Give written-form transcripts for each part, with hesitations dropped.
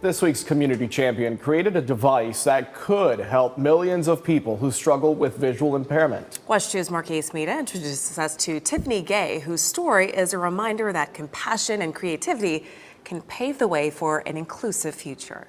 This week's community champion created a device that could help millions of people who struggle with visual impairment. WESH 2's Marquise Mita introduces us to Tiffany Gay, whose story is a reminder that compassion and creativity can pave the way for an inclusive future.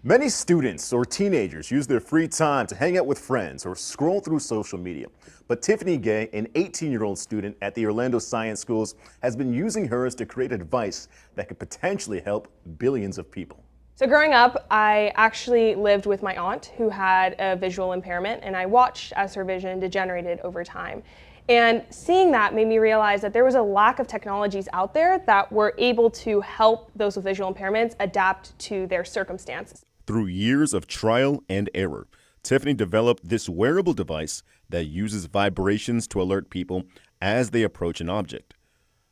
Many students or teenagers use their free time to hang out with friends or scroll through social media. But Tiffany Gay, an 18-year-old student at the Orlando Science Schools, has been using hers to create a device that could potentially help billions of people. So growing up, I actually lived with my aunt who had a visual impairment, and I watched as her vision degenerated over time. And seeing that made me realize that there was a lack of technologies out there that were able to help those with visual impairments adapt to their circumstances. Through years of trial and error, Tiffany developed this wearable device that uses vibrations to alert people as they approach an object.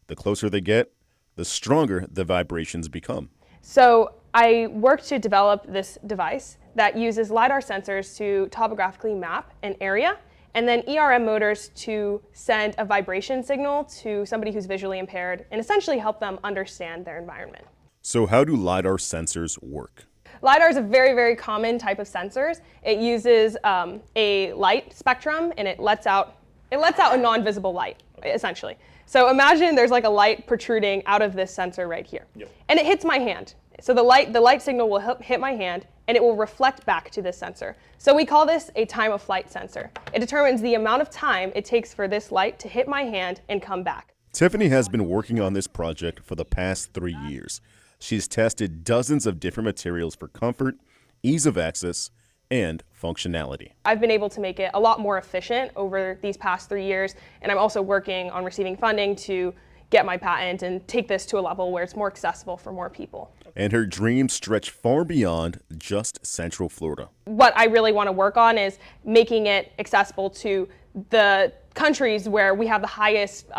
The closer they get, the stronger the vibrations become. So I worked to develop this device that uses LiDAR sensors to topographically map an area, and then ERM motors to send a vibration signal to somebody who's visually impaired and essentially help them understand their environment. So how do LiDAR sensors work? LiDAR is a very, very common type of sensors. It uses a light spectrum, and it lets out a non-visible light, essentially. So imagine there's like a light protruding out of this sensor right here. Yep. And it hits my hand. So the light signal will hit my hand, and it will reflect back to this sensor. So we call this a time of flight sensor. It determines the amount of time it takes for this light to hit my hand and come back. Tiffany has been working on this project for the past 3 years. She's tested dozens of different materials for comfort, ease of access, and functionality. I've been able to make it a lot more efficient over these past 3 years, and I'm also working on receiving funding to get my patent and take this to a level where it's more accessible for more people. And her dreams stretch far beyond just Central Florida. What I really want to work on is making it accessible to the countries where we have the highest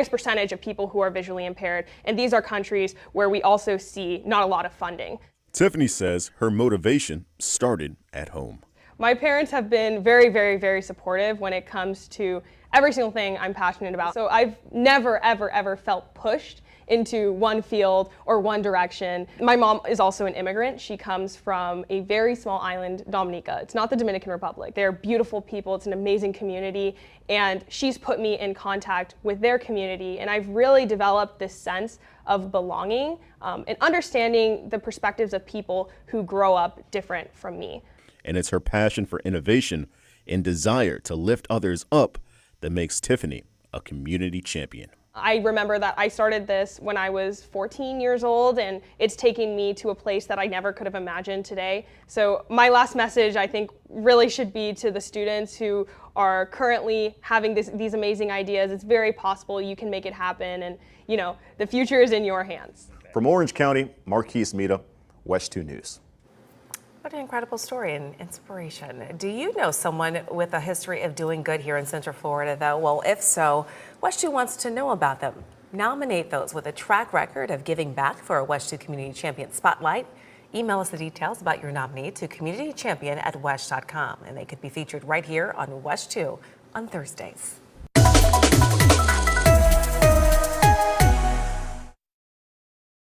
percentage of people who are visually impaired, and these are countries where we also see not a lot of funding. Tiffany says her motivation started at home. My parents have been very, very, very supportive when it comes to every single thing I'm passionate about. So I've never, ever, ever felt pushed into one field or one direction. My mom is also an immigrant. She comes from a very small island, Dominica. It's not the Dominican Republic. They're beautiful people. It's an amazing community. And she's put me in contact with their community. And I've really developed this sense of belonging and understanding the perspectives of people who grow up different from me. And it's her passion for innovation and desire to lift others up that makes Tiffany a community champion. I remember that I started this when I was 14 years old, and it's taking me to a place that I never could have imagined today. So my last message, I think, really should be to the students who are currently having these amazing ideas. It's very possible you can make it happen, and you know, the future is in your hands. From Orange County, Marquise Mita, WESH 2 News. What an incredible story and inspiration. Do you know someone with a history of doing good here in Central Florida, though? Well, if so, WESH 2 wants to know about them. Nominate those with a track record of giving back for a WESH 2 Community Champion Spotlight. Email us the details about your nominee to communitychampion@wesh.com, and they could be featured right here on WESH 2 on Thursdays.